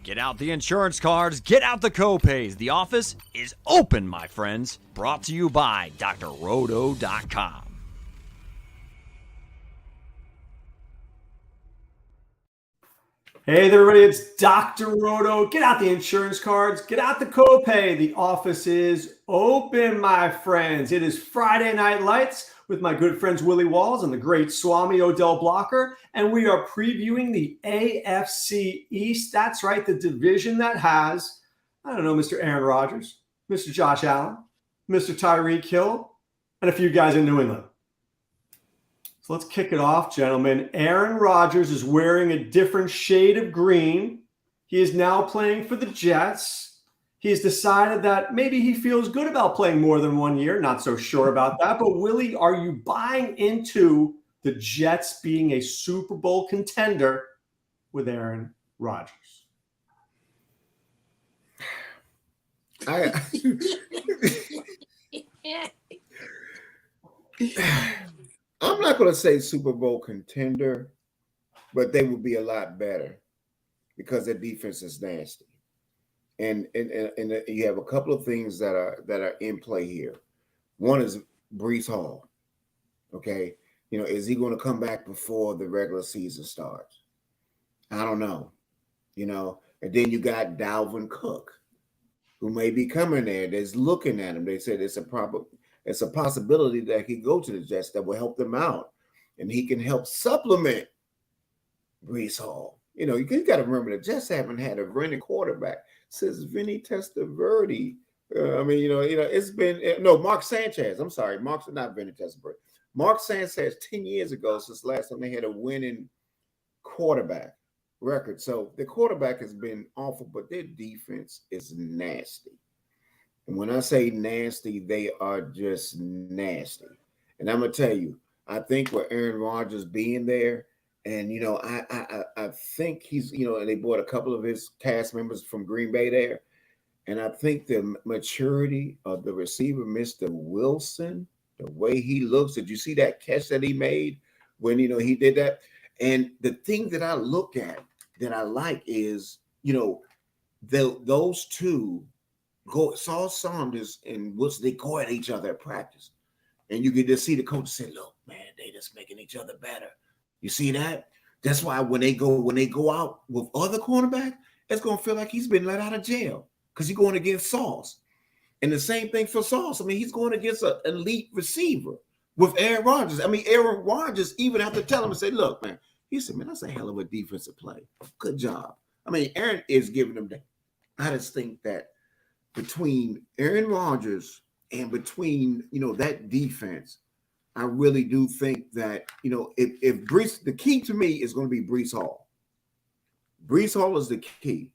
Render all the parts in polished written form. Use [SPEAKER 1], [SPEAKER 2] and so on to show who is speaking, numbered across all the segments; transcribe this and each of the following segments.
[SPEAKER 1] Get out the insurance cards, get out the copays. The office is open, my friends. Brought to you by drroto.com.
[SPEAKER 2] Hey there, everybody, it's Dr. Roto. Get out the insurance cards, get out the copay. The office is open, my friends. It is Friday Night Lights with my good friends Willie Walls and the great Swame Odell Blocker, and we are previewing the AFC East. That's right, the division that has, I don't know, Mr. Aaron Rodgers, Mr. Josh Allen, Mr. Tyreek Hill, and a few guys in New England. So let's kick it off, gentlemen. Aaron Rodgers is wearing a different shade of green. He is now playing for the Jets. He has decided that maybe he feels good about playing more than 1 year. Not so sure about that. But Willie, are you buying into the Jets being a Super Bowl contender with Aaron Rodgers?
[SPEAKER 3] I'm not going to say Super Bowl contender, but they would be a lot better because their defense is nasty. And you have a couple of things that are in play here. One is Breece Hall. Okay, is he going to come back before the regular season starts? I don't know. And then you got Dalvin Cook, who may be coming there. That's looking at him. They said it's a possibility that he go to the Jets that will help them out, and he can help supplement Breece Hall. You got to remember the Jets haven't had a running quarterback since Vinny Testaverde. It's been Mark Sanchez. I'm sorry, not Vinny Testaverde. Mark Sanchez 10 years ago since last time they had a winning quarterback record. So the quarterback has been awful, but their defense is nasty. And when I say nasty, they are just nasty. And I'm gonna tell you, I think with Aaron Rodgers being there, and I think he's and they brought a couple of his cast members from Green Bay there, and I think the maturity of the receiver, Mr. Wilson, the way he looks. Did you see that catch that he made when he did that? And the thing that I look at that I like is those two. Saul Saunders and Wilson, they go at each other at practice. And you can just see the coach say, look, man, they just making each other better. You see that? That's why when they go out with other cornerback, it's going to feel like he's been let out of jail because he's going against Sauce. And the same thing for Sauce. I mean, he's going against an elite receiver with Aaron Rodgers. I mean, Aaron Rodgers even have to tell him and say, look, man, he said, man, that's a hell of a defensive play. Good job. I mean, Aaron is giving them that. I just think that between Aaron Rodgers and between, that defense, I really do think that, if Breece, the key to me is going to be Breece Hall. Breece Hall is the key.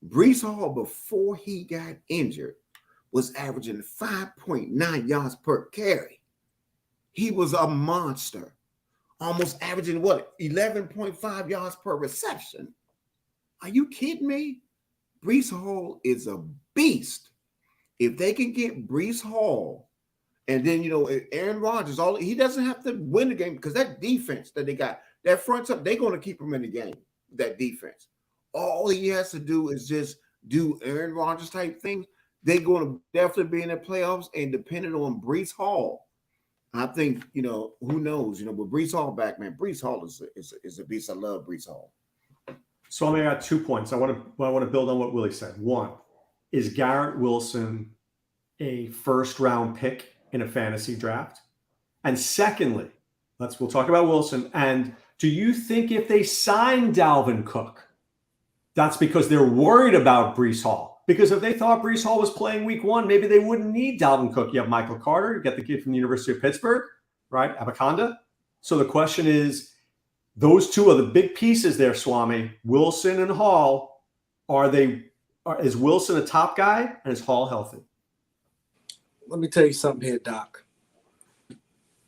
[SPEAKER 3] Breece Hall, before he got injured, was averaging 5.9 yards per carry. He was a monster, almost averaging 11.5 yards per reception. Are you kidding me? Breece Hall is a beast. If they can get Breece Hall, and then Aaron Rodgers, he doesn't have to win the game because that defense that they got, that front up, they're going to keep him in the game. That defense, all he has to do is just do Aaron Rodgers type things. They're going to definitely be in the playoffs, and depending on Breece Hall, I think who knows? With Breece Hall back, man, Breece Hall is a beast. I love Breece Hall.
[SPEAKER 2] So I got 2 points. I want to build on what Willie said. One, is Garrett Wilson a first-round pick in a fantasy draft? And secondly, we'll talk about Wilson. And do you think if they sign Dalvin Cook, that's because they're worried about Breece Hall? Because if they thought Breece Hall was playing week 1, maybe they wouldn't need Dalvin Cook. You have Michael Carter, you get the kid from the University of Pittsburgh, right? Abaconda. So the question is, those two are the big pieces there, Swami. Wilson and Hall. Is Wilson a top guy, and is Hall healthy?
[SPEAKER 4] Let me tell you something here, Doc.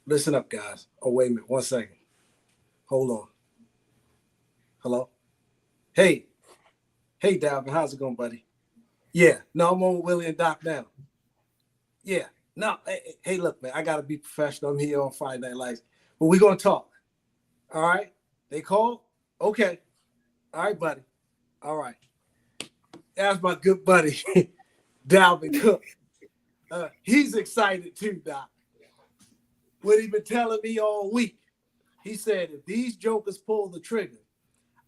[SPEAKER 4] Listen up, guys. Oh, wait a minute. 1 second. Hold on. Hello? Hey, Dalvin, how's it going, buddy? Yeah. No, I'm on with Willie and Doc now. Yeah. No, hey, look, man, I got to be professional. I'm here on Friday Night Lights. But we're going to talk. All right. They called? Okay. All right, buddy. All right. That's my good buddy, Dalvin Cook. He's excited too, Doc. What he been telling me all week. He said, if these jokers pull the trigger,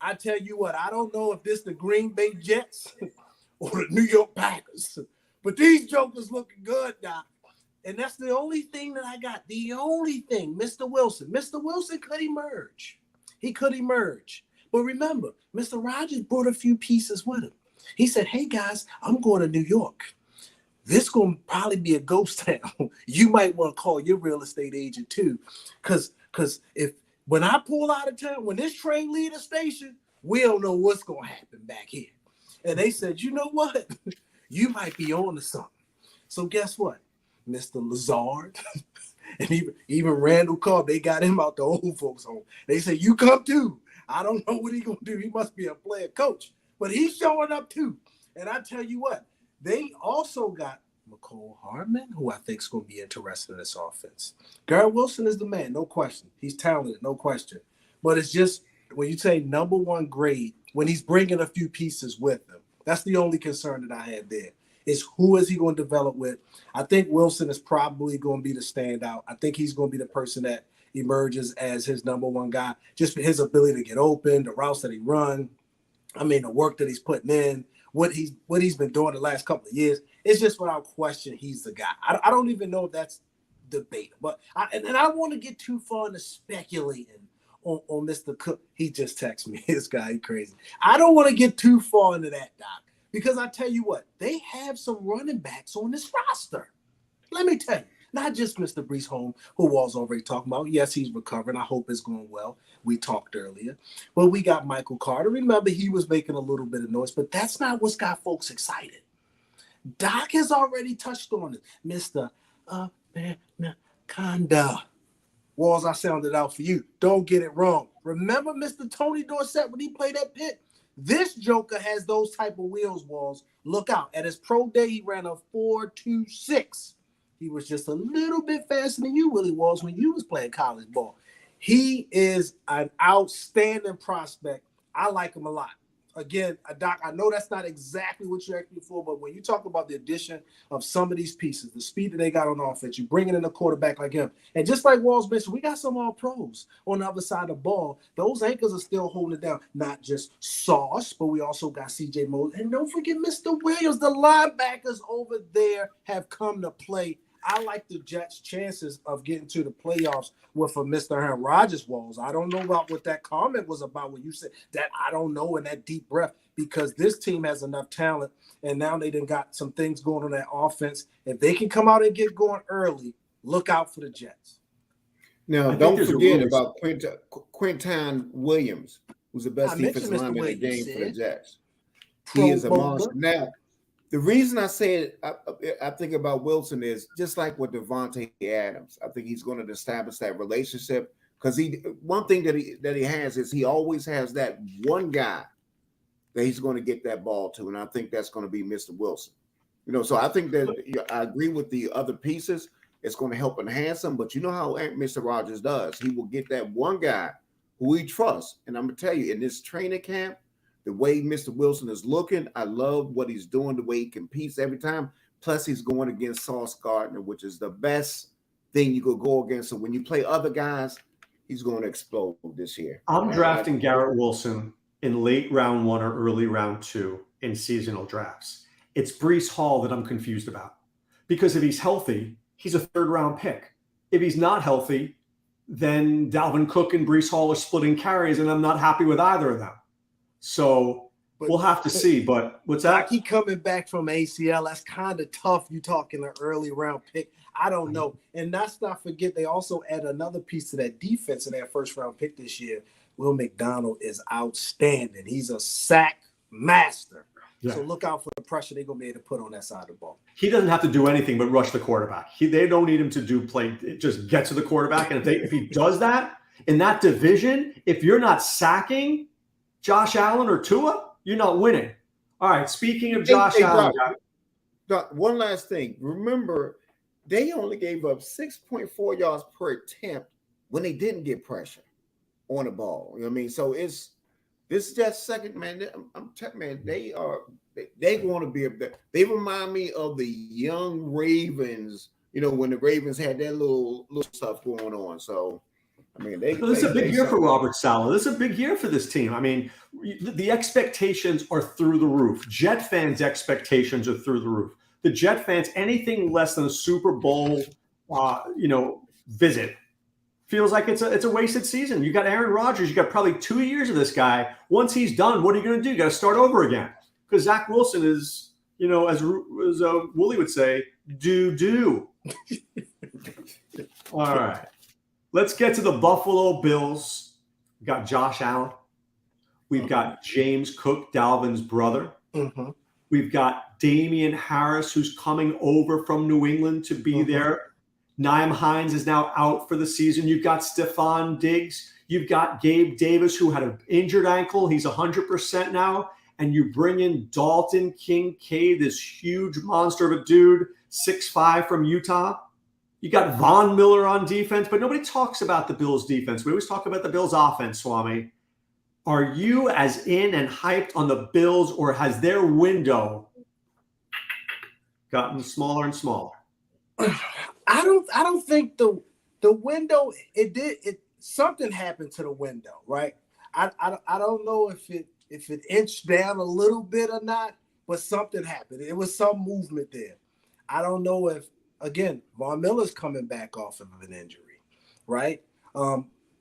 [SPEAKER 4] I tell you what, I don't know if this the Green Bay Jets or the New York Packers, but these jokers looking good, Doc. And that's the only thing that I got. The only thing, Mr. Wilson. Mr. Wilson could emerge. He could emerge. But remember, Mr. Rogers brought a few pieces with him. He said, hey, guys, I'm going to New York. This going to probably be a ghost town. You might want to call your real estate agent too. Because when I pull out of town, when this train leave the station, we don't know what's going to happen back here. And they said, you know what? You might be on to something. So guess what? Mr. Lazard and even Randall Cobb, they got him out the old folks home. They said, you come too. I don't know what he's going to do. He must be a player coach. But he's showing up too. And I tell you what, they also got McCole Hardman, who I think is going to be interested in this offense. Garrett Wilson is the man, no question. He's talented, no question. But it's just when you say number one grade, when he's bringing a few pieces with him, that's the only concern that I had there. Is who is he going to develop with? I think Wilson is probably going to be the standout. I think he's going to be the person that emerges as his number one guy. Just for his ability to get open, the routes that he run. I mean, the work that he's putting in, what he's been doing the last couple of years. It's just without question he's the guy. I don't even know if that's debatable. But I don't want to get too far into speculating on Mr. Cook. He just texted me. This guy, he crazy. I don't want to get too far into that, Doc. Because I tell you what, they have some running backs on this roster. Let me tell you, not just Mr. Brees Home, who Wall's already talking about. Yes, he's recovering. I hope it's going well. We talked earlier. But we got Michael Carter. Remember, he was making a little bit of noise, but that's not what's got folks excited. Doc has already touched on it. Mr. Conda. Walls, I sounded out for you. Don't get it wrong. Remember Mr. Tony Dorsett when he played at Pitt? This joker has those type of wheels, Walls. Look out. At his pro day, he ran a 4.26. He was just a little bit faster than you, Willie Walls, when you was playing college ball. He is an outstanding prospect. I like him a lot. Again, Doc, I know that's not exactly what you asked me for, but when you talk about the addition of some of these pieces, the speed that they got on offense, you bringing in a quarterback like him. And just like Walls mentioned, we got some all-pros on the other side of the ball. Those anchors are still holding it down. Not just Sauce, but we also got C.J. Moses. And don't forget Mr. Williams. The linebackers over there have come to play. I like the Jets' chances of getting to the playoffs with a Mr. Aaron Rodgers. Walls. I don't know about what that comment was about when you said that. I don't know in that deep breath, because this team has enough talent, and now they done got some things going on that offense. If they can come out and get going early, look out for the Jets.
[SPEAKER 3] Now, don't forget about Quinton Williams, who's the best defensive lineman in the game for the Jets. He is a monster. Now, the reason I say it, I think about Wilson is just like with Devontae Adams. I think he's going to establish that relationship, because one thing that he has is he always has that one guy that he's going to get that ball to, and I think that's going to be Mr. Wilson. So I think that I agree with the other pieces. It's going to help enhance them, but you know how Mr. Rogers does. He will get that one guy who he trusts, and I'm going to tell you, in this training camp, the way Mr. Wilson is looking, I love what he's doing, the way he competes every time. Plus, he's going against Sauce Gardner, which is the best thing you could go against. So when you play other guys, he's going to explode this year.
[SPEAKER 2] I'm drafting Garrett Wilson in late round 1 or early round 2 in seasonal drafts. It's Breece Hall that I'm confused about, because if he's healthy, he's a 3rd round pick. If he's not healthy, then Dalvin Cook and Breece Hall are splitting carries, and I'm not happy with either of them. So we'll have to see. But what's that?
[SPEAKER 4] He coming back from ACL. That's kind of tough. You talking an early round pick. I don't know. And let's not forget, they also add another piece to that defense in that 1st round pick this year. Will McDonald is outstanding. He's a sack master. Yeah. So look out for the pressure they're going to be able to put on that side of the ball.
[SPEAKER 2] He doesn't have to do anything but rush the quarterback. They don't need him to do play. Just get to the quarterback. And if he does that in that division, if you're not sacking Josh Allen or Tua, you're not winning. All right, speaking of Josh Allen.
[SPEAKER 3] Doc, one last thing. Remember, they only gave up 6.4 yards per attempt when they didn't get pressure. on the ball. You know what I mean? So this is just second, man. I'm telling man, they want to be up there. They remind me of the young Ravens, when the Ravens had that little stuff going on. So I mean,
[SPEAKER 2] this is a big year for Robert Saleh. This is a big year for this team. I mean, the expectations are through the roof. Jet fans' expectations are through the roof. The Jet fans, anything less than a Super Bowl, visit feels like it's a wasted season. You got Aaron Rodgers. You got probably 2 years of this guy. Once he's done, what are you going to do? You got to start over again because Zach Wilson is, as Willie would say, do. All right. Let's get to the Buffalo Bills. We've got Josh Allen. We've got James Cook, Dalvin's brother. Mm-hmm. We've got Damian Harris, who's coming over from New England to be there. Nyheim Hines is now out for the season. You've got Stephon Diggs. You've got Gabe Davis, who had an injured ankle. He's 100% now. And you bring in Dalton Kincaid, this huge monster of a dude, 6'5" from Utah. You got Von Miller on defense, but nobody talks about the Bills' defense. We always talk about the Bills' offense, Swame. Are you as in and hyped on the Bills, or has their window gotten smaller and smaller?
[SPEAKER 4] I don't think the window something happened to the window, right? I don't know if it inched down a little bit or not, but something happened. It was some movement there. I don't know if, again, Von Miller's coming back off of an injury, right?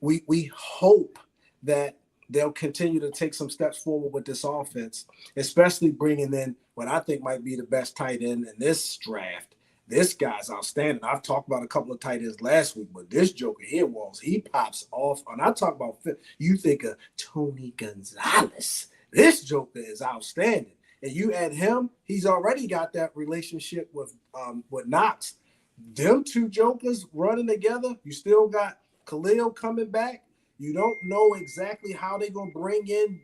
[SPEAKER 4] We hope that they'll continue to take some steps forward with this offense, especially bringing in what I think might be the best tight end in this draft. This guy's outstanding. I've talked about a couple of tight ends last week, but this joker here, Walls, he pops off. And I talk about, you think of Tony Gonzalez. This joker is outstanding. And you add him, he's already got that relationship with Knox. Them two jokers running together. You still got Khalil coming back. You don't know exactly how they're going to bring in,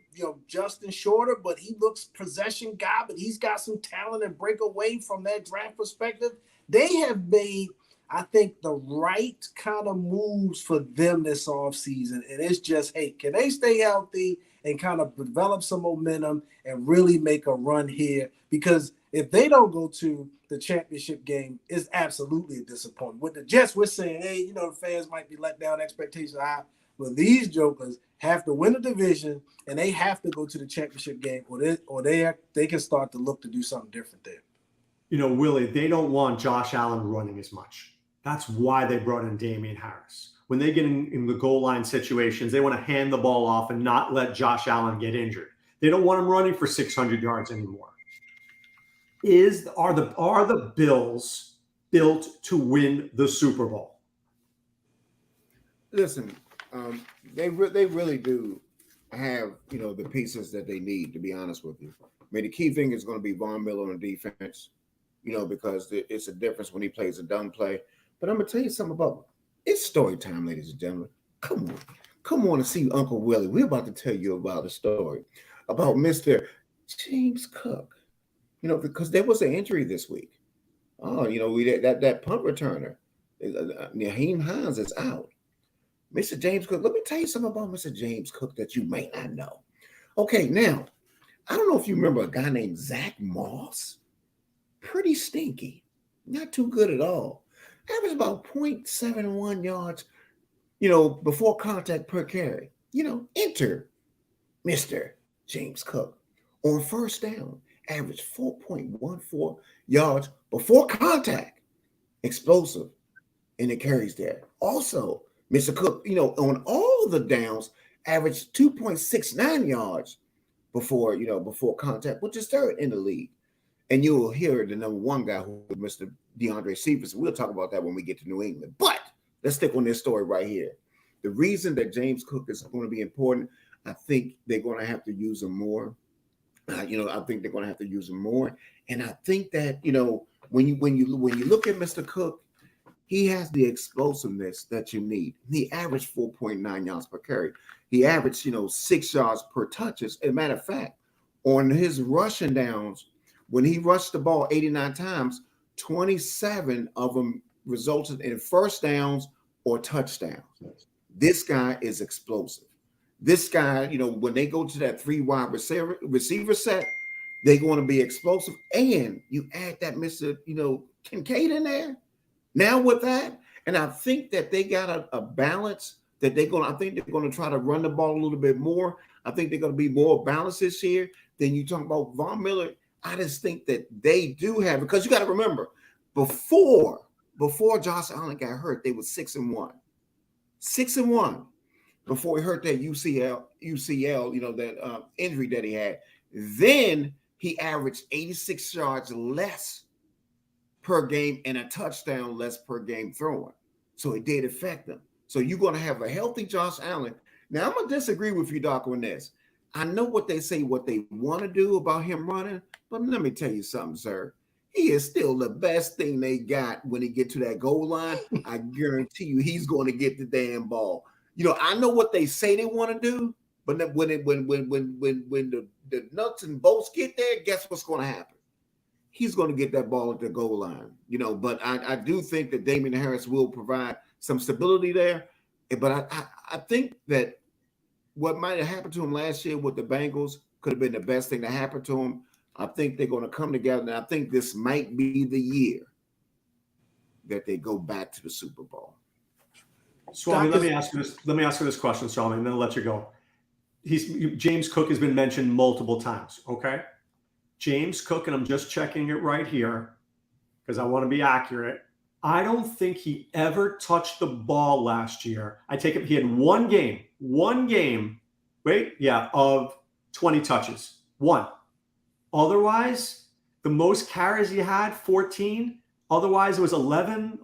[SPEAKER 4] Justin Shorter, but he looks possession guy, but he's got some talent and break away from that draft perspective. They have made, I think, the right kind of moves for them this offseason. And it's just, hey, can they stay healthy and kind of develop some momentum and really make a run here? Because if they don't go to the championship game, it's absolutely a disappointment. With the Jets, we're saying, hey, the fans might be let down, expectations are high. But these jokers have to win the division, and they have to go to the championship game, or they can start to look to do something different there.
[SPEAKER 2] Willie, they don't want Josh Allen running as much. That's why they brought in Damian Harris. When they get in the goal line situations, they want to hand the ball off and not let Josh Allen get injured. They don't want him running for 600 yards anymore. Are the Bills built to win the Super Bowl?
[SPEAKER 3] Listen. They really do have, the pieces that they need, to be honest with you. I mean, the key thing is going to be Von Miller on defense, because it's a difference when he plays a dumb play. But I'm going to tell you something about it's story time, ladies and gentlemen. Come on and see Uncle Willie. We're about to tell you about a story about Mr. James Cook, because there was an injury this week. That punt returner, Nyheim Hines is out. Mr. James Cook, let me tell you something about Mr. James Cook that you may not know. Okay, now, I don't know if you remember a guy named Zach Moss. Pretty stinky. Not too good at all. Average about 0.71 yards, before contact per carry. Enter Mr. James Cook. On first down, average 4.14 yards before contact. Explosive. And it carries there. Also, Mr. Cook, on all the downs, averaged 2.69 yards before contact, which is third in the league. And you will hear the number one guy, who is Mr. DeAndre Cephas. We'll talk about that when we get to New England. But let's stick on this story right here. The reason that James Cook is going to be important, I think they're going to have to use him more. I think they're going to have to use him more. And I think that, when you look at Mr. Cook, he has the explosiveness that you need. He averaged 4.9 yards per carry. He averaged, 6 yards per touch. As a matter of fact, on his rushing downs, when he rushed the ball 89 times, 27 of them resulted in first downs or touchdowns. This guy is explosive. This guy, when they go to that 3 wide receiver set, they're going to be explosive. And you add that Mr. Kincaid in there. Now with that, and I think that they got a balance that I think they're going to try to run the ball a little bit more. I think they're going to be more balanced this year. Then you talk about Von Miller. I just think that they do have, because you got to remember, before Josh Allen got hurt, they were 6-1. 6-1 before he hurt that UCL, that injury that he had. Then he averaged 86 yards less per game and a touchdown less per game throwing. So it did affect them. So you're going to have a healthy Josh Allen. Now, I'm going to disagree with you, Doc, on this. I know what they say, what they want to do about him running, but let me tell you something, sir. He is still the best thing they got when he get to that goal line. I guarantee you he's going to get the damn ball. I know what they say they want to do, but when the nuts and bolts get there, guess what's going to happen? He's going to get that ball at the goal line, but I do think that Damian Harris will provide some stability there. But I think that what might have happened to him last year with the Bengals could have been the best thing to happen to him. I think they're going to come together, and I think this might be the year that they go back to the Super Bowl.
[SPEAKER 2] Swami, let me ask you this question, Swami, and then I'll let you go. James Cook has been mentioned multiple times, okay? James Cook, and I'm just checking it right here because I want to be accurate. I don't think he ever touched the ball last year. I take it he had one game, of 20 touches. One. Otherwise, the most carries he had, 14. Otherwise, it was 11.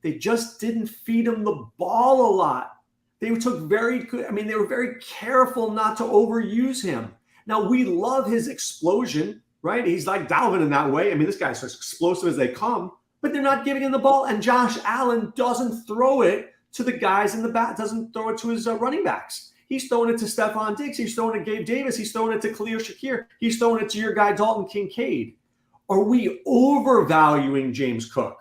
[SPEAKER 2] They just didn't feed him the ball a lot. They took very good. They were very careful not to overuse him. Now, we love his explosion, right? He's like Dalvin in that way. This guy's as explosive as they come, but they're not giving him the ball. And Josh Allen doesn't throw it to the guys in the back, doesn't throw it to his running backs. He's throwing it to Stephon Diggs. He's throwing it to Gabe Davis. He's throwing it to Khalil Shakir. He's throwing it to your guy, Dalton Kincaid. Are we overvaluing James Cook?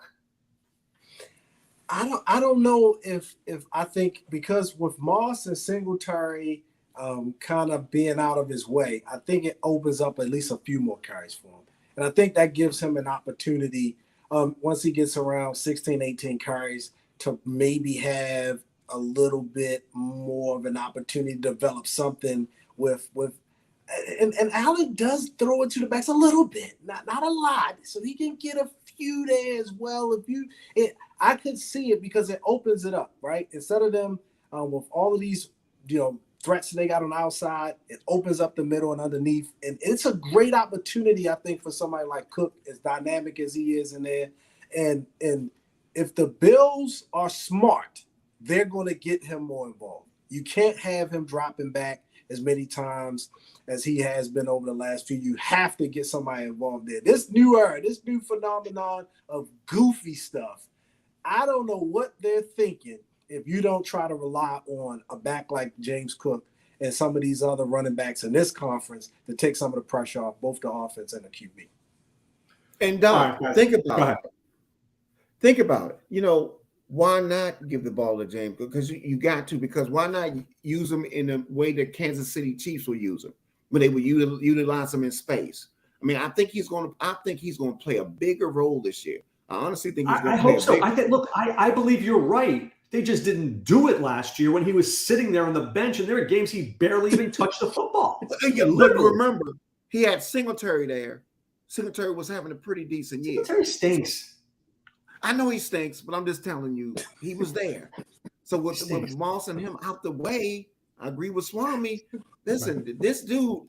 [SPEAKER 4] I don't know if I think, because with Moss and Singletary kind of being out of his way, I think it opens up at least a few more carries for him. And I think that gives him an opportunity once he gets around 16, 18 carries to maybe have a little bit more of an opportunity to develop something with and Allen does throw it to the backs a little bit, not a lot, so he can get a few there as well. I could see it because it opens it up, right? Instead of them with all of these threats they got on the outside, it opens up the middle and underneath, and it's a great opportunity, I think, for somebody like Cook, as dynamic as he is in there. And if the Bills are smart, they're going to get him more involved. You can't have him dropping back as many times as he has been over the last few. You have to get somebody involved there. This new era, this new phenomenon of goofy stuff, I don't know what they're thinking if you don't try to rely on a back like James Cook and some of these other running backs in this conference to take some of the pressure off both the offense and the QB.
[SPEAKER 3] And Doc, think about it. Why not give the ball to James? Because you got to. Because why not use him in a way that Kansas City Chiefs will use him when they would utilize him in space? I think he's going to play a bigger role this year. I honestly think he's going to play. I hope so.
[SPEAKER 2] I believe you're right. They just didn't do it last year when he was sitting there on the bench, and there were games he barely even touched the football.
[SPEAKER 3] Look, remember, he had Singletary there. Singletary was having a pretty decent year.
[SPEAKER 2] Singletary stinks.
[SPEAKER 3] I know he stinks, but I'm just telling you, he was there. So with Moss and him out the way, I agree with Swami. Listen, this dude,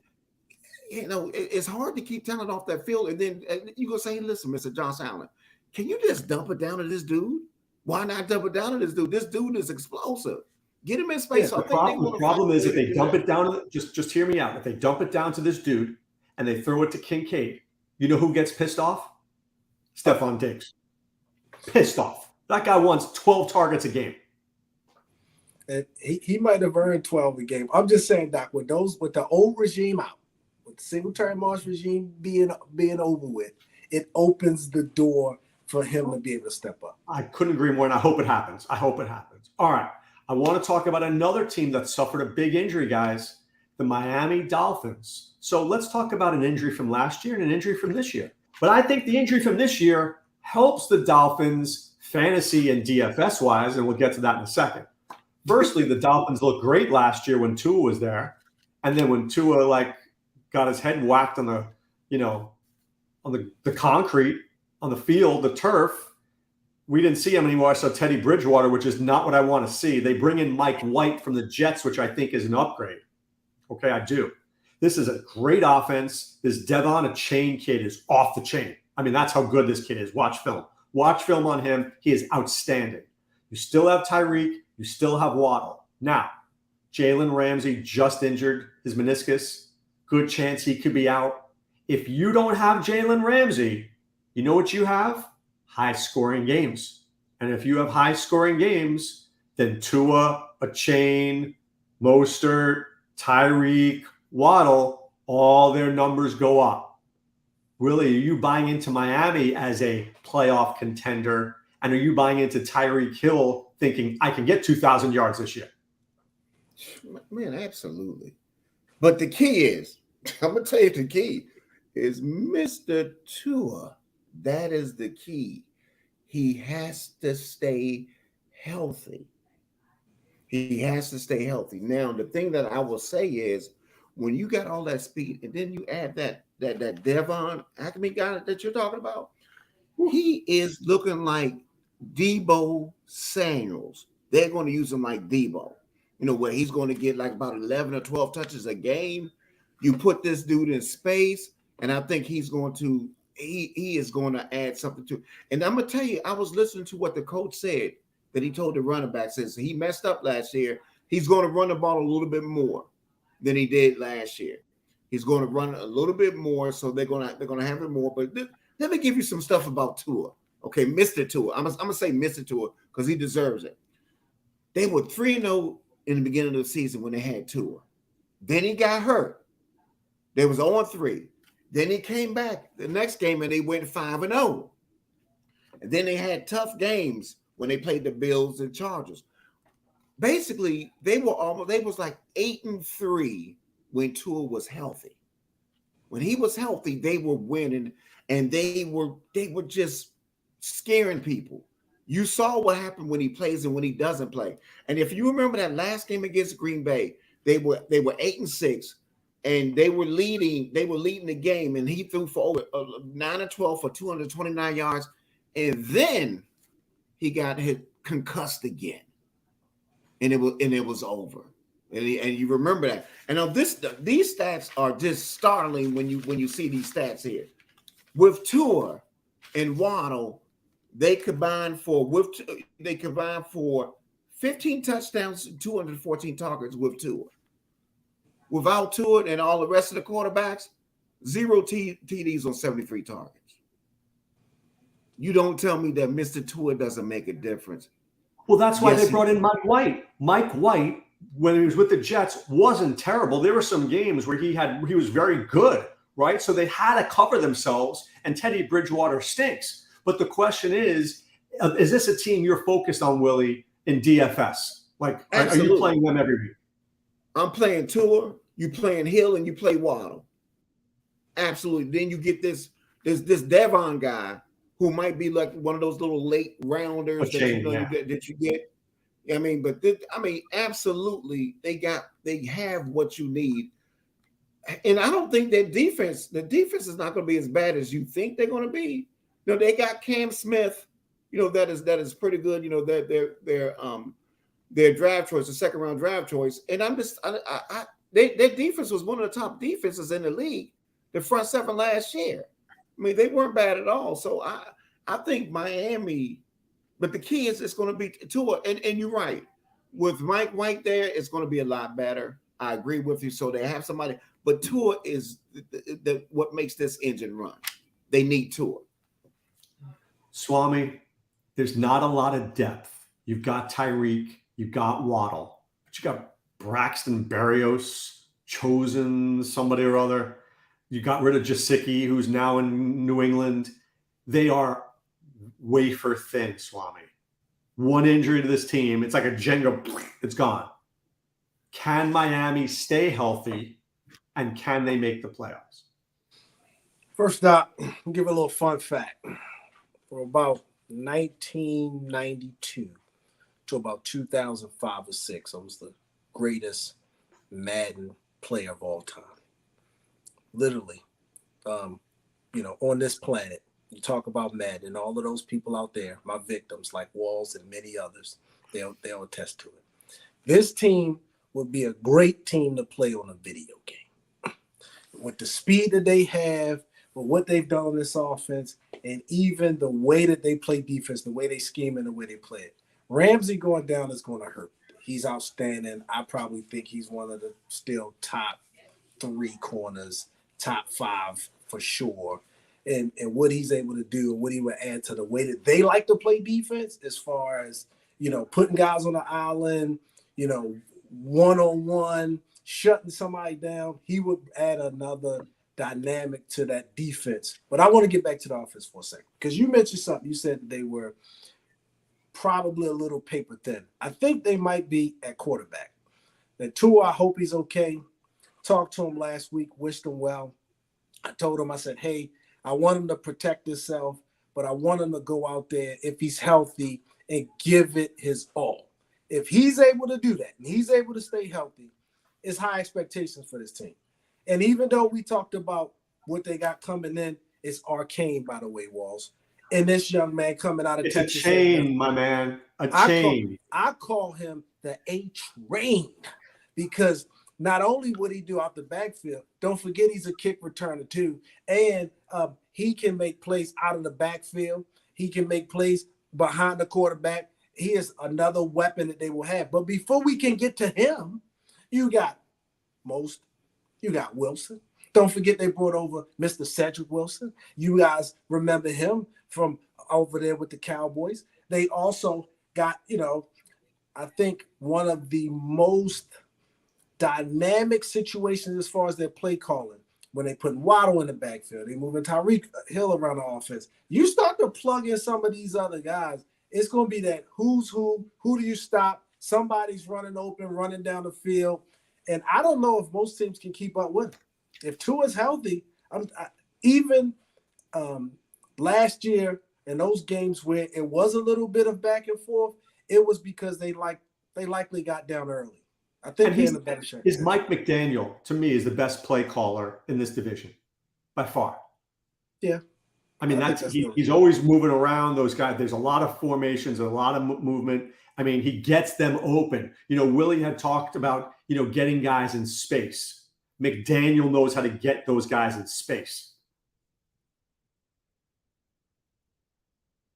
[SPEAKER 3] it's hard to keep talent off that field. And then you go say, listen, Mr. Josh Allen, can you just dump it down to this dude? Why not dump it down to this dude? This dude is explosive. Get him in space.
[SPEAKER 2] Yeah, the problem is if they dump it down, just hear me out. If they dump it down to this dude and they throw it to Kincaid, you know who gets pissed off? Stephon Diggs. Pissed off. That guy wants 12 targets a game.
[SPEAKER 4] And he might have earned 12 a game. I'm just saying, Doc, with the old regime out, with the Singletary Moss regime being over with, it opens the door for him to be able to step up.
[SPEAKER 2] I couldn't agree more, and I hope it happens. All right. I want to talk about another team that suffered a big injury, guys, the Miami Dolphins. So let's talk about an injury from last year and an injury from this year. But I think the injury from this year helps the Dolphins fantasy and DFS wise, and we'll get to that in a second. Firstly, the Dolphins looked great last year when Tua was there. And then when Tua got his head whacked on the concrete, on the field, the turf, we didn't see him anymore. I saw Teddy Bridgewater, which is not what I want to see. They bring in Mike White from the Jets, which I think is an upgrade. Okay, I do. This is a great offense. This Devon Achane kid is off the chain. I mean, that's how good this kid is. Watch film. Watch film on him. He is outstanding. You still have Tyreek. You still have Waddle. Now, Jalen Ramsey just injured his meniscus. Good chance he could be out. If you don't have Jalen Ramsey, you know what you have? High-scoring games. And if you have high-scoring games, then Tua, Achane, Mostert, Tyreek, Waddle, all their numbers go up. Willie, are you buying into Miami as a playoff contender? And are you buying into Tyreek Hill thinking, I can get 2,000 yards this year?
[SPEAKER 3] Man, absolutely. But the key is, I'm going to tell you the key is Mr. Tua. That is the key. He has to stay healthy. He has to stay healthy. Now, the thing that I will say is when you got all that speed and then you add that Devon Achane guy that you're talking about, he is looking like Debo Samuels. They're going to use him like Debo, where he's going to get like about 11 or 12 touches a game. You put this dude in space, and I think he is going to add something to it. And I'm going to tell you, I was listening to what the coach said that he told the running back, says he messed up last year. He's going to run the ball a little bit more than he did last year. He's going to run a little bbit more, so they're going to have it more. But let me give you some stuff about Tua. Okay, Mr. Tua. I'm going to say Mr. Tua because he deserves it. They were 3-0 in the beginning of the season when they had Tua. Then he got hurt. They was 0-3. Then he came back the next game and they went 5-0. And then they had tough games when they played the Bills and Chargers. Basically, they was like 8-3 when Tua was healthy. When he was healthy, they were winning and they were just scaring people. You saw what happened when he plays and when he doesn't play. And if you remember that last game against Green Bay, they were 8-6. And they were leading the game, and he threw for over 9-12 for 229 yards. And then he got concussed again. And it was over. And you remember that. And now these stats are just startling when you see these stats here. With Tua and Waddle, they combined for 15 touchdowns, 214 targets with Tua. Without Tua and all the rest of the quarterbacks, 0 TDs on 73 targets. You don't tell me that Mr. Tua doesn't make a difference.
[SPEAKER 2] Well, that's why they brought in Mike White. Mike White, when he was with the Jets, wasn't terrible. There were some games where he was very good, right? So they had to cover themselves, and Teddy Bridgewater stinks. But the question is this a team you're focused on, Willie, in DFS? Like, are you playing them every week?
[SPEAKER 3] I'm playing Tua, you playing Hill, and you play Waddle. Absolutely. Then you get this Devon guy who might be like one of those little late rounders that you get. I mean, absolutely, they have what you need. And I don't think the defense is not going to be as bad as you think they're going to be. They got Cam Smith, that is pretty good. Their draft choice, the second round draft choice. And their defense was one of the top defenses in the league, the front seven last year. I mean, they weren't bad at all. So I think Miami, but the key is it's going to be Tua. And you're right. With Mike White there, it's going to be a lot better. I agree with you. So they have somebody, but Tua is what makes this engine run. They need Tua.
[SPEAKER 2] Swame, there's not a lot of depth. You've got Tyreek, you've got Waddle, but you got Braxton Berrios, chosen somebody or other. You got rid of Gesicki, who's now in New England. They are wafer thin, Swame. One injury to this team, it's like a Jenga, it's gone. Can Miami stay healthy, and can they make the playoffs?
[SPEAKER 4] First up, I'll give a little fun fact. For about 1992 to about 2005 or 6, I was the greatest Madden player of all time. Literally, on this planet, you talk about Madden, and all of those people out there, my victims like Walls and many others, they'll attest to it. This team would be a great team to play on a video game. With the speed that they have, with what they've done on this offense, and even the way that they play defense, the way they scheme and the way they play it. Ramsey going down is going to hurt. He's outstanding. I probably think he's one of the still top 3 corners, top 5 for sure. And what he's able to do and what he would add to the way that they like to play defense as far as, putting guys on the island, one-on-one, shutting somebody down, he would add another dynamic to that defense. But I want to get back to the offense for a second because you mentioned something. You said they were probably a little paper thin. I think they might be at quarterback. And Tua, I hope he's okay. Talked to him last week, wished him well. I told him, I said, hey, I want him to protect himself, but I want him to go out there if he's healthy and give it his all. If he's able to do that and he's able to stay healthy, it's high expectations for this team. And even though we talked about what they got coming in, it's arcane, by the way, Walls. And this young man coming out of Texas.
[SPEAKER 2] It's a chain, my man. A chain.
[SPEAKER 4] I call him the A-Train because not only would he do out the backfield, don't forget he's a kick returner too. And he can make plays out of the backfield. He can make plays behind the quarterback. He is another weapon that they will have. But before we can get to him, you got Wilson. Don't forget they brought over Mr. Cedric Wilson. You guys remember him from over there with the Cowboys. They also got, I think one of the most dynamic situations as far as their play calling. When they put Waddle in the backfield, they moving Tyreek Hill around the offense. You start to plug in some of these other guys, it's going to be that who's who do you stop? Somebody's running open, running down the field. And I don't know if most teams can keep up with him. If Tua's healthy, even last year in those games where it was a little bit of back and forth, it was because they likely got down early. I think he's in a better shape.
[SPEAKER 2] Is Mike McDaniel, to me, is the best play caller in this division by far.
[SPEAKER 4] Yeah.
[SPEAKER 2] I mean, he's always moving around those guys. There's a lot of formations, a lot of movement. I mean, he gets them open. Willie had talked about, getting guys in space. McDaniel knows how to get those guys in space.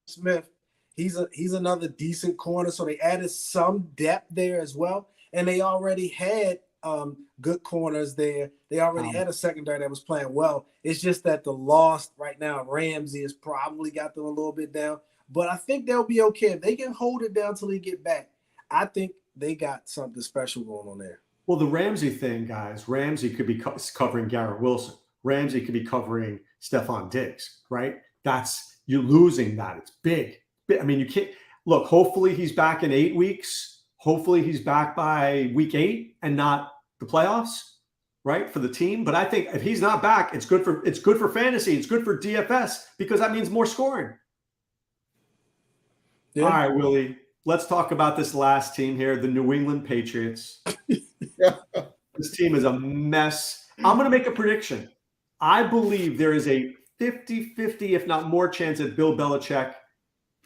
[SPEAKER 4] Smith, he's another decent corner. So they added some depth there as well. And they already had good corners there. They already had a secondary that was playing well. It's just that the loss right now, Ramsey has probably got them a little bit down. But I think they'll be okay. If they can hold it down till they get back, I think they got something special going on there.
[SPEAKER 2] Well, the Ramsey thing, guys, Ramsey could be covering Garrett Wilson. Ramsey could be covering Stephon Diggs, right? You're losing that. It's big. I mean, you can't – look, hopefully he's back in 8 weeks. Hopefully he's back by week 8 and not the playoffs, right, for the team. But I think if he's not back, it's good for fantasy. It's good for DFS because that means more scoring. Yeah. All right, Willie, let's talk about this last team here, the New England Patriots. This team is a mess. I'm going to make a prediction. I believe there is a 50-50, if not more, chance that Bill Belichick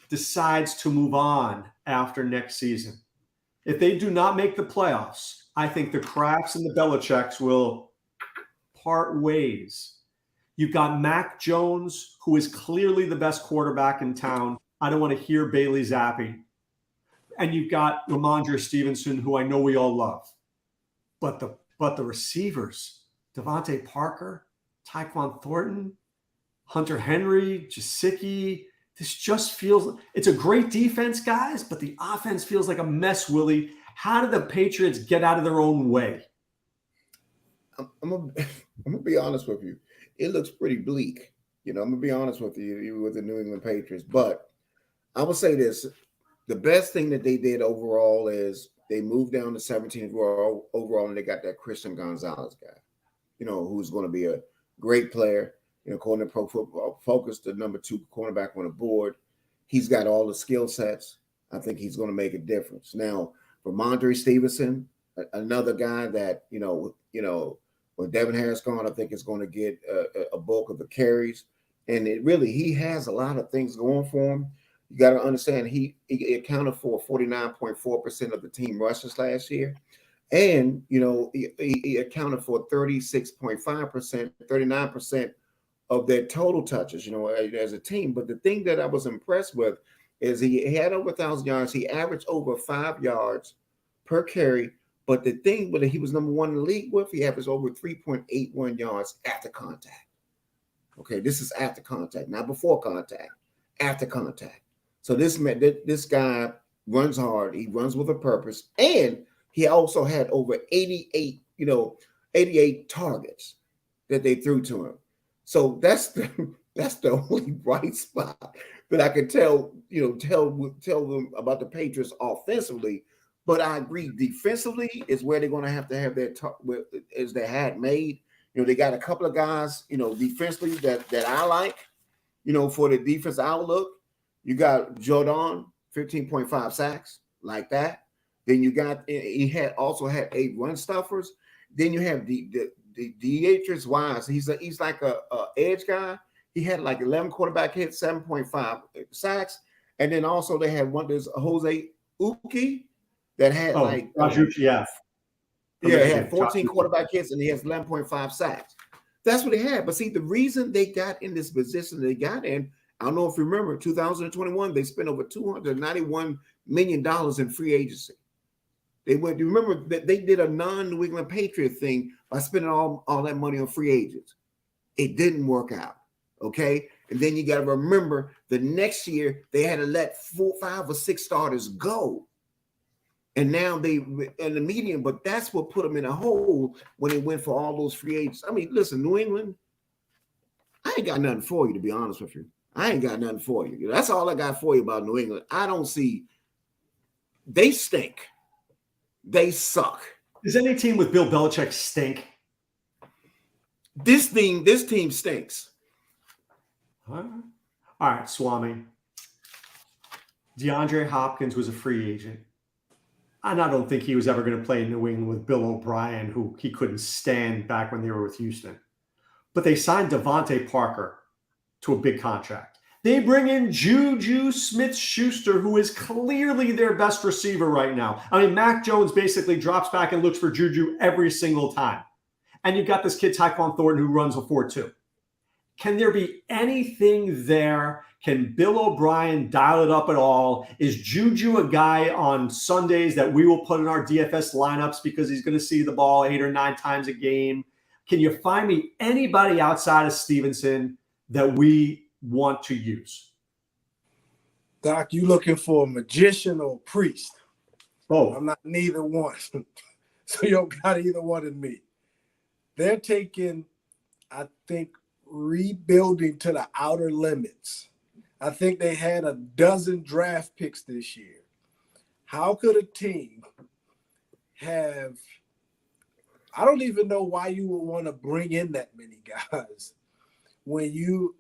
[SPEAKER 2] decides to move on after next season. If they do not make the playoffs, I think the Krafts and the Belichicks will part ways. You've got Mac Jones, who is clearly the best quarterback in town. I don't want to hear Bailey Zappi. And you've got Ramondre Stevenson, who I know we all love. But the receivers, Devontae Parker, Tyquan Thornton, Hunter Henry, Gesicki, this just feels – it's a great defense, guys, but the offense feels like a mess, Willie. How did the Patriots get out of their own way?
[SPEAKER 3] I'm gonna be honest with you. It looks pretty bleak. I'm going to be honest with you with the New England Patriots. But I will say this. the best thing that they did overall is they moved down to 17th overall, and they got that Christian Gonzalez guy, who's going to be a great player. According to Pro Football Focus, the number 2 cornerback on the board. He's got all the skill sets. I think he's going to make a difference. Now, Ramondre Stevenson, another guy that, with Devin Harris gone, I think is going to get a bulk of the carries. And he has a lot of things going for him. You got to understand, he accounted for 49.4% of the team rushes last year. And, he accounted for 36.5%, 39% of their total touches, as a team. But the thing that I was impressed with is he had over 1,000 yards. He averaged over 5 yards per carry. But the thing that he was number 1 in the league with, he averaged over 3.81 yards after contact. Okay, this is after contact, not before contact, after contact. So this meant that this guy runs hard. He runs with a purpose. And he also had over 88 targets that they threw to him. So that's the only bright spot that I could tell them about the Patriots offensively. But I agree, defensively is where they're going to have their as they had made. They got a couple of guys, defensively that I like, for the defense outlook. You got Jordan, 15.5 sacks, like that. Then you got, he also had 8 run stuffers. Then you have the Deatrius Wise. He's like a edge guy. He had like 11 quarterback hits, 7.5 sacks. And then also they had there's Jose Uki that had he had 14 quarterback hits and he has 11.5 sacks. That's what they had. But see, the reason they got in this position they got in, I don't know if you remember, 2021, they spent over $291 million in free agency. You remember that they did a non-New England Patriot thing by spending all that money on free agents. It didn't work out. Okay. And then you got to remember the next year they had to let 4, 5, or 6 starters go. And now they in the median, but that's what put them in a hole when they went for all those free agents. I mean, listen, New England, I ain't got nothing for you, to be honest with you. I ain't got nothing for you. That's all I got for you about New England. I don't see, they stink. They suck.
[SPEAKER 2] Does any team with Bill Belichick stink?
[SPEAKER 3] This team stinks.
[SPEAKER 2] All right, Swame. DeAndre Hopkins was a free agent. And I don't think he was ever going to play in New England with Bill O'Brien, who he couldn't stand back when they were with Houston. But they signed Devontae Parker to a big contract. They bring in Juju Smith-Schuster, who is clearly their best receiver right now. I mean, Mac Jones basically drops back and looks for Juju every single time. And you've got this kid, Tyquan Thornton, who runs a 4.2. Can there be anything there? Can Bill O'Brien dial it up at all? Is Juju a guy on Sundays that we will put in our DFS lineups because he's going to see the ball 8 or 9 times a game? Can you find me anybody outside of Stevenson that we want to use?
[SPEAKER 4] Doc, you looking for a magician or a priest?
[SPEAKER 2] Oh,
[SPEAKER 4] I'm not neither one. So you don't got either one in me. They're taking, I think, rebuilding to the outer limits. I think they had a dozen draft picks this year. How could a team have, I don't even know why you would want to bring in that many guys when you,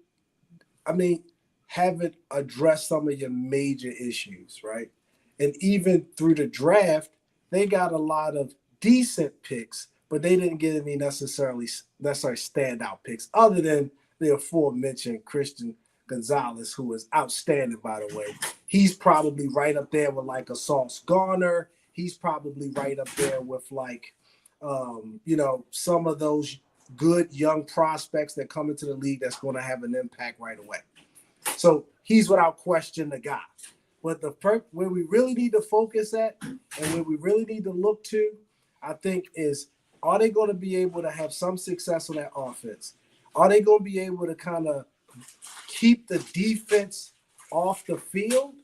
[SPEAKER 4] haven't addressed some of your major issues, right? And even through the draft, they got a lot of decent picks, but they didn't get any necessarily standout picks other than the aforementioned Christian Gonzalez, who is outstanding, by the way. He's probably right up there with like a Sauce Garner. He's probably right up there with like, some of those good young prospects that come into the league that's going to have an impact right away. So he's without question the guy. But where we really need to focus at and where we really need to look to, I think, is are they going to be able to have some success on that offense? Are they going to be able to kind of keep the defense off the field?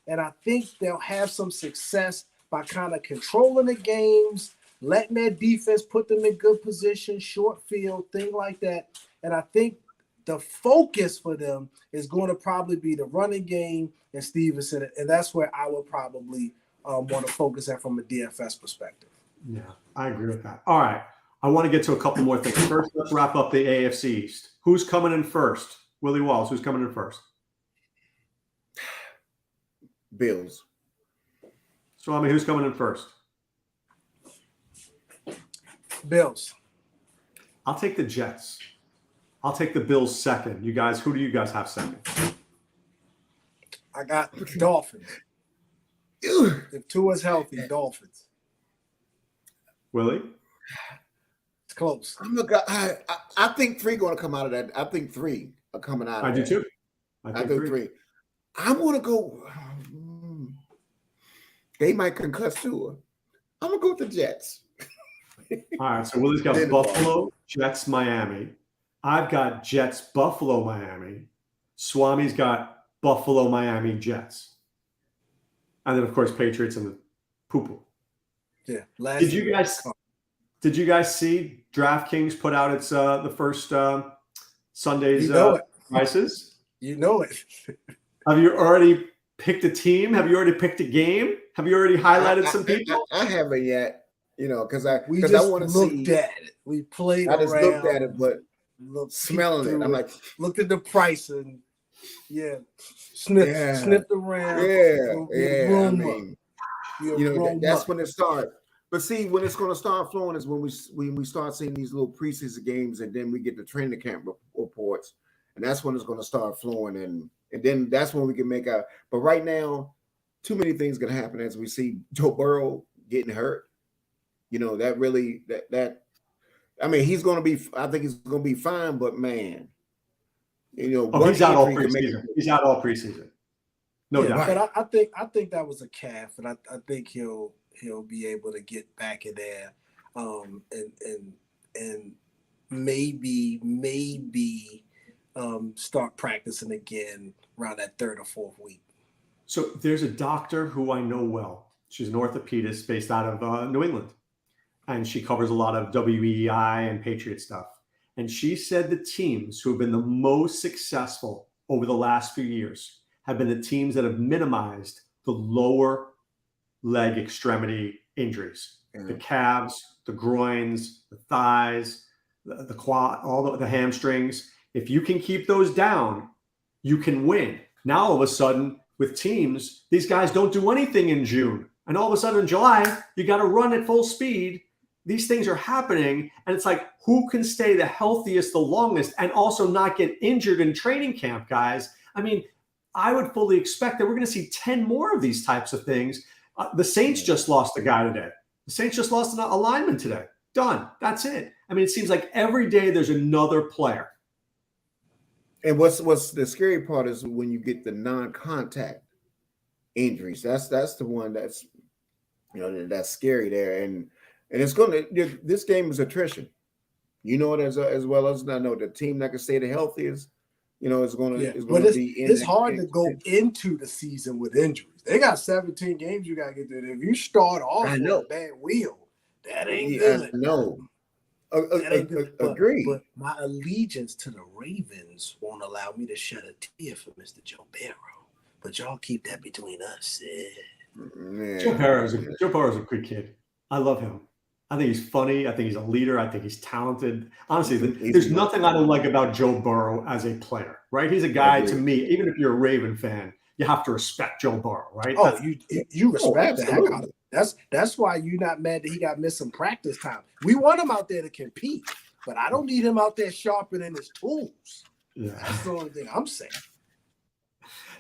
[SPEAKER 4] And I think they'll have some success by kind of controlling the games, letting their defense put them in good position, short field, thing like that. And I think the focus for them is going to probably be the running game and Stevenson, and that's where I would probably want to focus at from a DFS perspective.
[SPEAKER 2] Yeah, I agree with that. All right. I want to get to a couple more things. First, let's wrap up the AFC East. Who's coming in first? Willie Walls, who's coming in first?
[SPEAKER 3] Bills.
[SPEAKER 2] Swame, who's coming in first?
[SPEAKER 4] Bills.
[SPEAKER 2] I'll take the Jets. I'll take the Bills second. You guys, who do you guys have second?
[SPEAKER 4] I got Dolphins. If Tua's healthy, Dolphins.
[SPEAKER 2] Willie?
[SPEAKER 4] It's close.
[SPEAKER 3] I think 3 going to come out of that. I think 3 are coming out of
[SPEAKER 2] I
[SPEAKER 3] that.
[SPEAKER 2] do too.
[SPEAKER 3] I think 3. I'm going to go. They might concuss Tua. I'm going to go with the Jets.
[SPEAKER 2] All right, so Willie's got Buffalo, Jets, Miami. I've got Jets, Buffalo, Miami. Swame's got Buffalo, Miami, Jets. And then, of course, Patriots and the poo-poo.
[SPEAKER 4] Yeah.
[SPEAKER 2] Did you guys see DraftKings put out its the first Sunday's prices?
[SPEAKER 4] You know it.
[SPEAKER 2] Have you already picked a team? Have you already picked a game? Have you already highlighted some people?
[SPEAKER 3] I haven't yet, because I want to
[SPEAKER 4] looked at it. We played
[SPEAKER 3] I just
[SPEAKER 4] around,
[SPEAKER 3] looked at it, but smelling it. I'm like,
[SPEAKER 4] looked at the price and sniffed around.
[SPEAKER 3] Yeah. I mean, that's when it starts. But see, when it's going to start flowing is when we start seeing these little preseason games, and then we get the training camp reports, and that's when it's going to start flowing, and then that's when we can make out. But right now, too many things going to happen as we see Joe Burrow getting hurt. That really that. I mean, he's going to be. I think he's going to be fine, but man,
[SPEAKER 2] he's out all preseason. He's out all preseason. No doubt.
[SPEAKER 4] But I think that was a calf, and I think he'll be able to get back in there, and maybe start practicing again around that 3rd or 4th week.
[SPEAKER 2] So there's a doctor who I know well. She's an orthopedist based out of New England, and she covers a lot of WEI and Patriot stuff. And she said the teams who have been the most successful over the last few years have been the teams that have minimized the lower leg extremity injuries, the calves, the groins, the thighs, the quad, all the hamstrings. If you can keep those down, you can win. Now, all of a sudden, with teams, these guys don't do anything in June. And all of a sudden in July, you got to run at full speed. These things are happening. And it's like, who can stay the healthiest the longest and also not get injured in training camp, guys? I mean, I would fully expect that we're going to see 10 more of these types of things. The Saints just lost a guy today. The Saints just lost a lineman today. Done. That's it. I mean, it seems like every day there's another player.
[SPEAKER 3] And what's the scary part is when you get the non-contact injuries. That's the one that's that's scary there. And it's this game is attrition. You know it as well as I know the team that can stay the healthiest. It's going to be.
[SPEAKER 4] It's hard to go into the season with injuries. They got 17 games you got to get through. If you start off on a bad wheel, that ain't good.
[SPEAKER 3] No, agree.
[SPEAKER 4] But my allegiance to the Ravens won't allow me to shed a tear for Mr. Joe Burrow. But y'all keep that between us.
[SPEAKER 2] Joe Burrow's a good kid. I love him. I think he's funny. I think he's a leader. I think he's talented. Honestly, there's nothing I don't like about Joe Burrow as a player, right? He's a guy, to me, even if you're a Raven fan, you have to respect Joe Burrow, right?
[SPEAKER 4] Oh, you respect the heck out of it. That's why you're not mad that he got missing practice time. We want him out there to compete, but I don't need him out there sharpening his tools. Yeah. That's the only thing I'm saying.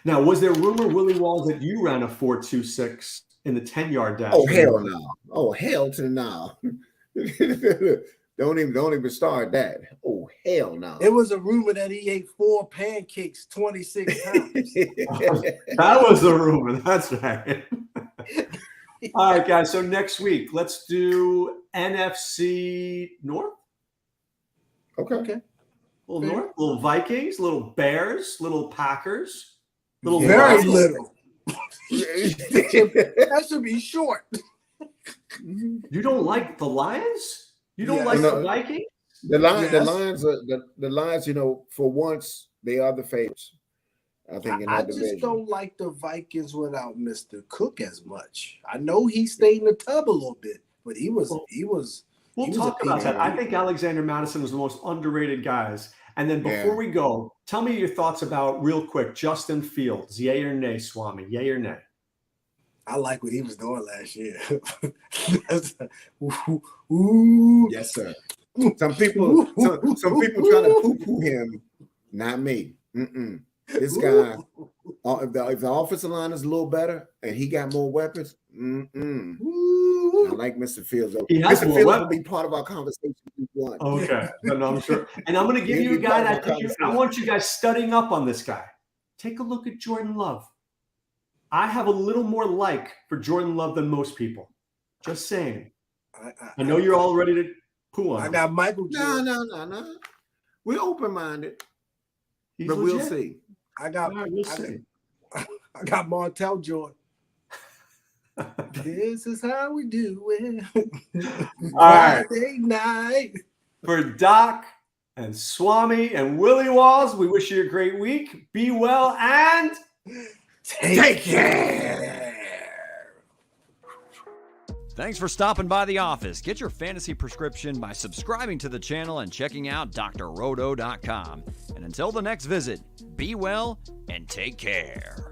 [SPEAKER 2] Now, was there rumor, Willie Walls, that you ran a 4.26 in the 10-yard dash?
[SPEAKER 3] Oh, hell no. Oh, hell to the no. Don't even start that. Oh, hell no.
[SPEAKER 4] It was a rumor that he ate 4 pancakes 26 times.
[SPEAKER 2] That was the rumor. That's right. All right, guys. So next week, let's do NFC North.
[SPEAKER 3] Okay.
[SPEAKER 2] Little North, little Vikings, little Bears, little Packers.
[SPEAKER 4] Very little. That should be short.
[SPEAKER 2] You don't like the Lions? You don't like the Vikings?
[SPEAKER 3] The Lions,
[SPEAKER 4] Yes.
[SPEAKER 3] the Lions, for once they are the favorites. I think in
[SPEAKER 4] I
[SPEAKER 3] that
[SPEAKER 4] just
[SPEAKER 3] division.
[SPEAKER 4] don't like the Vikings without Mr. Cook as much. I know he stayed in the tub a little bit, but he was.
[SPEAKER 2] We'll
[SPEAKER 4] he was
[SPEAKER 2] talk
[SPEAKER 4] a
[SPEAKER 2] about that.
[SPEAKER 4] peak.
[SPEAKER 2] I think Alexander Madison was the most underrated guys. And then before
[SPEAKER 3] Yeah.
[SPEAKER 2] we go, tell me your thoughts about, real quick, Justin Fields. Yay or nay, Swami? Yay or nay?
[SPEAKER 4] I like what he was doing last year. Ooh.
[SPEAKER 3] Yes, sir. Some people trying to poo-poo him. Not me. This guy, if the offensive line is a little better and he got more weapons, I like Mr. Fields. Mr. Fields will be part of our conversation.
[SPEAKER 2] Okay, no, I'm sure. And I'm going to give you a guy that I want you guys studying up on this guy. Take a look at Jordan Love. I have a little more like for Jordan Love than most people. Just saying. I know you're all ready to poo on him.
[SPEAKER 4] I got Michael.
[SPEAKER 3] No. We're open-minded,
[SPEAKER 2] He's
[SPEAKER 3] but
[SPEAKER 2] legit.
[SPEAKER 3] we'll see.
[SPEAKER 4] I got Martell Jordan. This is how we do it.
[SPEAKER 2] All right.
[SPEAKER 4] Friday night.
[SPEAKER 2] For Doc and Swami and Willie Walls, we wish you a great week. Be well and
[SPEAKER 4] take care.
[SPEAKER 1] Thanks for stopping by the office. Get your fantasy prescription by subscribing to the channel and checking out drrodo.com. And until the next visit, be well and take care.